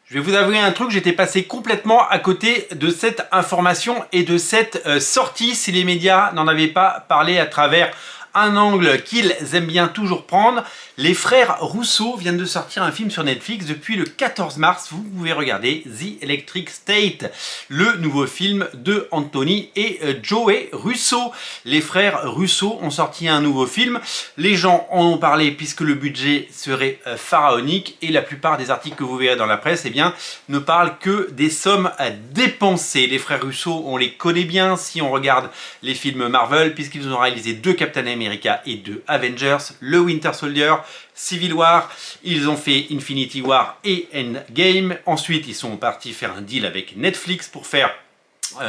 Je vais vous avouer un truc, j'étais passé complètement à côté de cette information et de cette sortie si les médias n'en avaient pas parlé à travers un angle qu'ils aiment bien toujours prendre. Les frères Russo viennent de sortir un film sur Netflix depuis le 14 mars. Vous pouvez regarder The Electric State, le nouveau film de Anthony et Joey Russo. Les frères Russo ont sorti un nouveau film. Les gens en ont parlé puisque le budget serait pharaonique et la plupart des articles que vous verrez dans la presse, eh bien, ne parlent que des sommes dépensées. Les frères Russo, on les connaît bien si on regarde les films Marvel puisqu'ils ont réalisé 2 Captain America et 2 Avengers, le Winter Soldier, Civil War, ils ont fait Infinity War et Endgame. Ensuite, ils sont partis faire un deal avec Netflix pour faire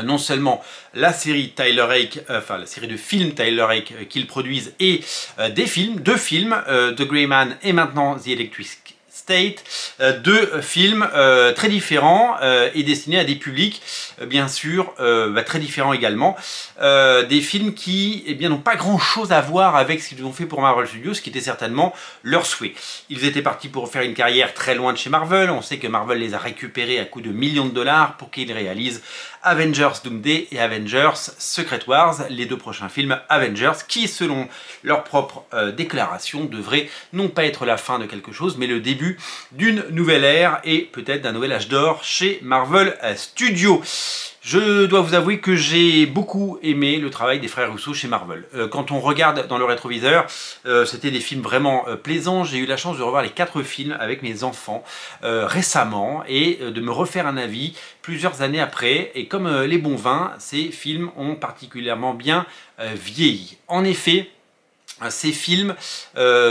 non seulement la série Tyler Rake, enfin la série de films Tyler Rake qu'ils produisent et des films, 2 films, The Gray Man et maintenant The Electric State, 2 films très différents et destinés à des publics bien sûr très différents également, des films qui eh bien n'ont pas grand chose à voir avec ce qu'ils ont fait pour Marvel Studios, ce qui était certainement leur souhait. Ils étaient partis pour faire une carrière très loin de chez Marvel, on sait que Marvel les a récupérés à coût de millions de dollars pour qu'ils réalisent Avengers Doomsday et Avengers Secret Wars, les 2 prochains films Avengers qui selon leur propre déclaration devraient non pas être la fin de quelque chose mais le début d'une nouvelle ère et peut-être d'un nouvel âge d'or chez Marvel Studios. Je dois vous avouer que j'ai beaucoup aimé le travail des frères Russo chez Marvel. Quand on regarde dans le rétroviseur, c'était des films vraiment plaisants. J'ai eu la chance de revoir les 4 films avec mes enfants récemment et de me refaire un avis plusieurs années après. Et comme les bons vins, ces films ont particulièrement bien vieilli. En effet, ces films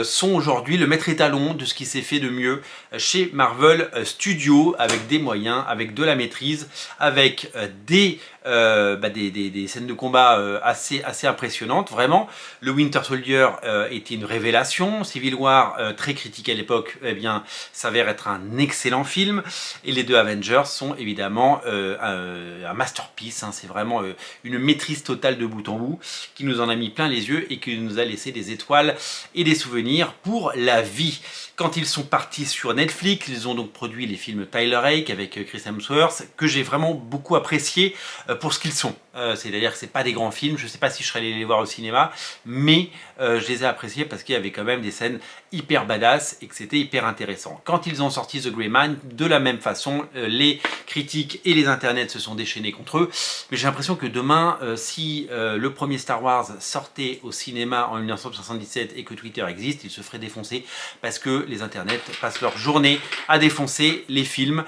sont aujourd'hui le maître étalon de ce qui s'est fait de mieux chez Marvel Studios, avec des moyens, avec de la maîtrise, avec des scènes de combat assez impressionnantes. Vraiment, le Winter Soldier était une révélation. Civil War, très critiqué à l'époque, eh bien, s'avère être un excellent film. Et les 2 Avengers sont évidemment un masterpiece. Hein. C'est vraiment une maîtrise totale de bout en bout qui nous en a mis plein les yeux et qui nous a laissé des étoiles et des souvenirs pour la vie. Quand ils sont partis sur Netflix, ils ont donc produit les films Tyler Rake avec Chris Hemsworth, que j'ai vraiment beaucoup apprécié pour ce qu'ils sont. C'est-à-dire que c'est pas des grands films, je sais pas si je serais allé les voir au cinéma, mais je les ai appréciés parce qu'il y avait quand même des scènes hyper badass et que c'était hyper intéressant. Quand ils ont sorti The Gray Man, de la même façon, les critiques et les internets se sont déchaînés contre eux, mais j'ai l'impression que demain, si le premier Star Wars sortait au cinéma en 1977 et que Twitter existe, il se ferait défoncer parce que les internets passent leur journée à défoncer les films,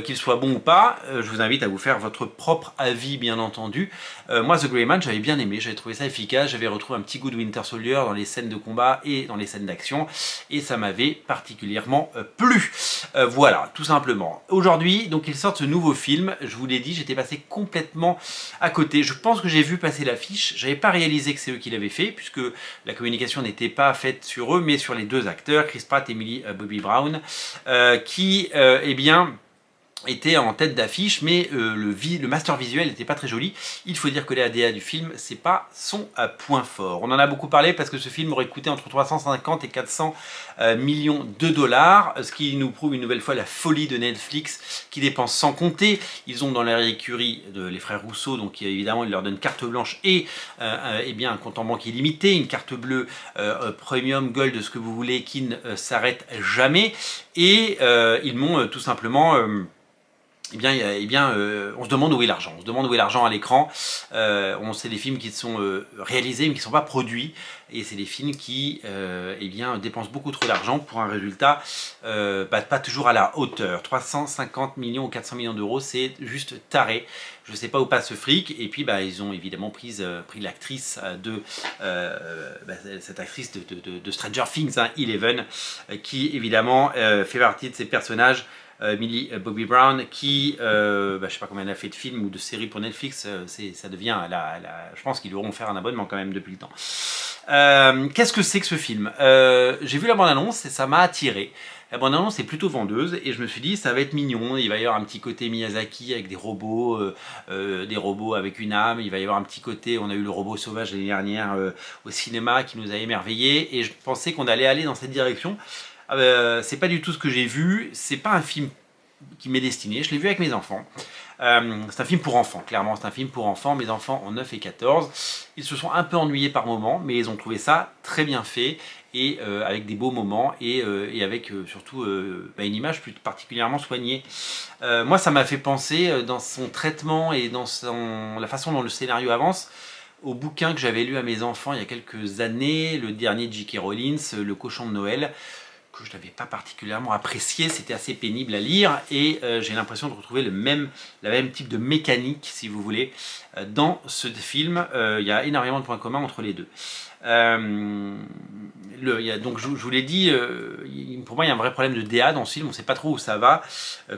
qu'ils soient bons ou pas. Je vous invite à vous faire votre propre avis bien entendu. Moi The Gray Man j'avais bien aimé, j'avais trouvé ça efficace, j'avais retrouvé un petit goût de Winter Soldier dans les scènes de combat et dans les scènes d'action et ça m'avait particulièrement plu. Voilà, tout simplement. Aujourd'hui donc ils sortent ce nouveau film, je vous l'ai dit, j'étais passé complètement à côté. Je pense que j'ai vu passer l'affiche, j'avais pas réalisé que c'est eux qui l'avaient fait puisque la communication n'était pas faite sur eux mais sur les 2 acteurs, Chris Pratt et Millie Bobby Brown, qui eh bien était en tête d'affiche, mais le master visuel n'était pas très joli. Il faut dire que les ADA du film, c'est pas son point fort. On en a beaucoup parlé parce que ce film aurait coûté entre 350 et 400 millions de dollars, ce qui nous prouve une nouvelle fois la folie de Netflix qui dépense sans compter. Ils ont dans leur écurie les frères Russo, donc évidemment ils leur donnent carte blanche et eh bien un compte en banque illimité, une carte bleue premium, gold, ce que vous voulez, qui ne s'arrête jamais. Et ils m'ont tout simplement on se demande où est l'argent. On se demande où est l'argent à l'écran. On sait des films qui sont réalisés mais qui ne sont pas produits. Et c'est des films qui dépensent beaucoup trop d'argent pour un résultat pas toujours à la hauteur. 350 millions ou 400 millions d'euros, c'est juste taré. Je ne sais pas où passe ce fric. Et puis ils ont évidemment pris l'actrice cette actrice de Stranger Things, hein, Eleven, qui évidemment fait partie de ces personnages. Millie Bobby Brown qui, je sais pas combien elle a fait de films ou de séries pour Netflix, ça devient, je pense qu'ils devront faire un abonnement quand même depuis le temps. Qu'est-ce que c'est que ce film? J'ai vu la bande-annonce et ça m'a attiré. La bande-annonce est plutôt vendeuse et je me suis dit ça va être mignon, il va y avoir un petit côté Miyazaki avec des robots avec une âme, il va y avoir un petit côté, on a eu le robot sauvage l'année dernière au cinéma qui nous a émerveillés et je pensais qu'on allait aller dans cette direction. C'est pas du tout ce que j'ai vu, c'est pas un film qui m'est destiné. Je l'ai vu avec mes enfants. C'est un film pour enfants, clairement c'est un film pour enfants. Mes enfants ont 9 et 14. Ils se sont un peu ennuyés par moments, mais ils ont trouvé ça très bien fait et avec des beaux moments et avec surtout une image plus particulièrement soignée. Moi ça m'a fait penser dans son traitement et dans la façon dont le scénario avance au bouquin que j'avais lu à mes enfants il y a quelques années, le dernier J.K. Rowling, Le Cochon de Noël, que je n'avais pas particulièrement apprécié, c'était assez pénible à lire et j'ai l'impression de retrouver la même type de mécanique, si vous voulez, dans ce film. Il y a énormément de points communs entre les deux. Donc je vous l'ai dit, pour moi il y a un vrai problème de DA dans ce film, on ne sait pas trop où ça va.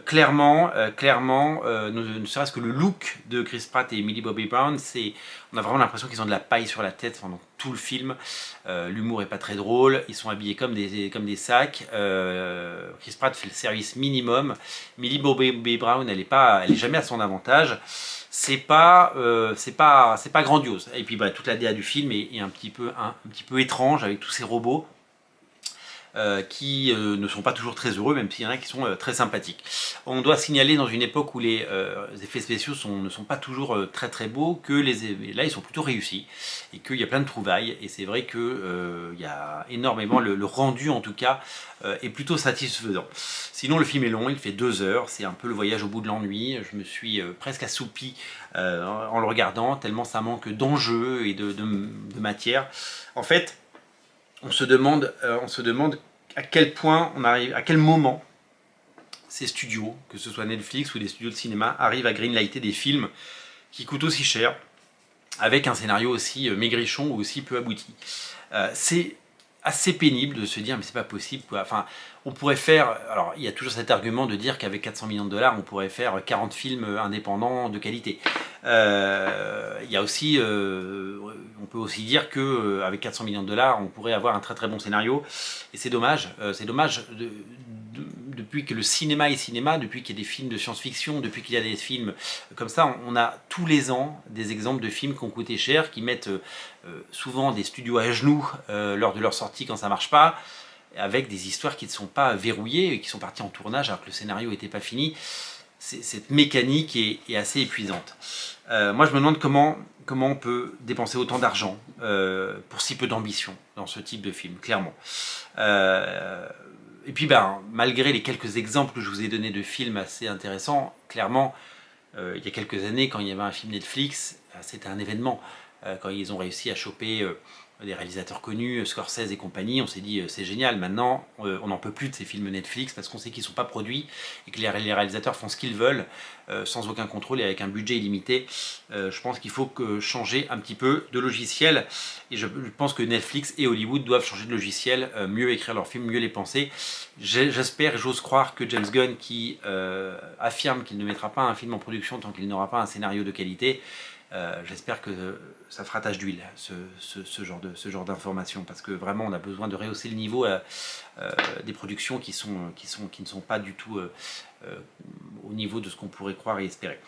Clairement, ne serait-ce que le look de Chris Pratt et Millie Bobby Brown, on a vraiment l'impression qu'ils ont de la paille sur la tête pendant tout le film. L'humour est pas très drôle, ils sont habillés comme des sacs. Chris Pratt fait le service minimum. Millie Bobby Brown, elle est jamais à son avantage. C'est pas grandiose. Et puis toute la DA du film est un petit peu étrange avec tous ces robots qui ne sont pas toujours très heureux, même s'il y en a qui sont très sympathiques. On doit signaler dans une époque où les effets spéciaux ne sont pas toujours très beaux, que là ils sont plutôt réussis et qu'il y a plein de trouvailles. Et c'est vrai que il y a énormément, le rendu en tout cas est plutôt satisfaisant. Sinon le film est long, il fait 2 heures, c'est un peu le voyage au bout de l'ennui. Je me suis presque assoupi en le regardant, tellement ça manque d'enjeu et de matière. En fait, on se demande à quel point à quel moment ces studios, que ce soit Netflix ou des studios de cinéma, arrivent à greenlighter des films qui coûtent aussi cher, avec un scénario aussi maigrichon ou aussi peu abouti. C'est assez pénible de se dire mais c'est pas possible quoi. Enfin, on pourrait faire, alors il y a toujours cet argument de dire qu'avec 400 millions de dollars on pourrait faire 40 films indépendants de qualité. Il y a aussi, on peut aussi dire que avec 400 millions de dollars on pourrait avoir un très bon scénario et c'est dommage. Depuis que le cinéma est cinéma, depuis qu'il y a des films de science-fiction, depuis qu'il y a des films comme ça, on a tous les ans des exemples de films qui ont coûté cher, qui mettent souvent des studios à genoux lors de leur sortie quand ça marche pas, avec des histoires qui ne sont pas verrouillées et qui sont parties en tournage alors que le scénario n'était pas fini. Cette mécanique est assez épuisante. Moi je me demande comment on peut dépenser autant d'argent pour si peu d'ambition dans ce type de film, clairement. Et puis malgré les quelques exemples que je vous ai donnés de films assez intéressants, clairement, il y a quelques années, quand il y avait un film Netflix, c'était un événement. Quand ils ont réussi à choper des réalisateurs connus, Scorsese et compagnie, on s'est dit c'est génial, maintenant on n'en peut plus de ces films Netflix parce qu'on sait qu'ils ne sont pas produits et que les réalisateurs font ce qu'ils veulent sans aucun contrôle et avec un budget illimité. Je pense qu'il faut changer un petit peu de logiciel et je pense que Netflix et Hollywood doivent changer de logiciel, mieux écrire leurs films, mieux les penser. J'espère, j'ose croire que James Gunn qui affirme qu'il ne mettra pas un film en production tant qu'il n'aura pas un scénario de qualité, j'espère que ça fera tache d'huile ce genre d'informations parce que vraiment on a besoin de rehausser le niveau des productions qui ne sont pas du tout au niveau de ce qu'on pourrait croire et espérer.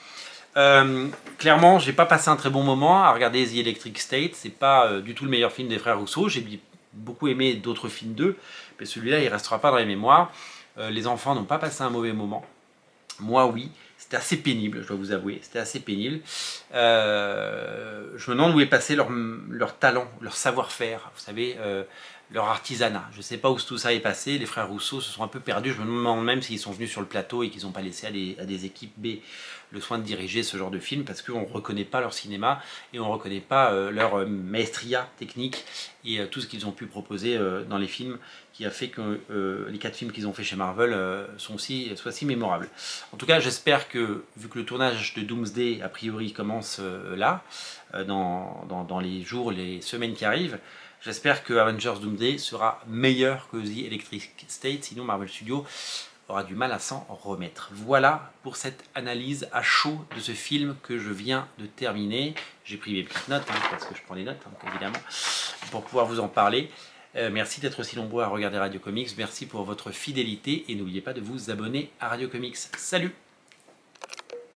Clairement, j'ai pas passé un très bon moment à regarder The Electric State. C'est pas du tout le meilleur film des frères Russo. J'ai beaucoup aimé d'autres films d'eux, mais celui-là il restera pas dans les mémoires. Les enfants n'ont pas passé un mauvais moment. Moi oui. C'était assez pénible, je dois vous avouer, c'était assez pénible. Je me demande où est passé leur talent, leur savoir-faire, vous savez, leur artisanat. Je ne sais pas où tout ça est passé, les frères Russo se sont un peu perdus. Je me demande même s'ils sont venus sur le plateau et qu'ils n'ont pas laissé à des équipes B le soin de diriger ce genre de film parce qu'on ne reconnaît pas leur cinéma et on ne reconnaît pas leur maestria technique et tout ce qu'ils ont pu proposer dans les films qui a fait que les 4 films qu'ils ont fait chez Marvel soient si mémorables. En tout cas, j'espère que, vu que le tournage de Doomsday, a priori, commence là, dans les semaines qui arrivent, j'espère que Avengers Doomsday sera meilleur que The Electric State, sinon Marvel Studios aura du mal à s'en remettre. Voilà pour cette analyse à chaud de ce film que je viens de terminer. J'ai pris mes petites notes, parce que je prends des notes, évidemment, pour pouvoir vous en parler. Merci d'être aussi nombreux à regarder Radio Comics. Merci pour votre fidélité et n'oubliez pas de vous abonner à Radio Comics. Salut!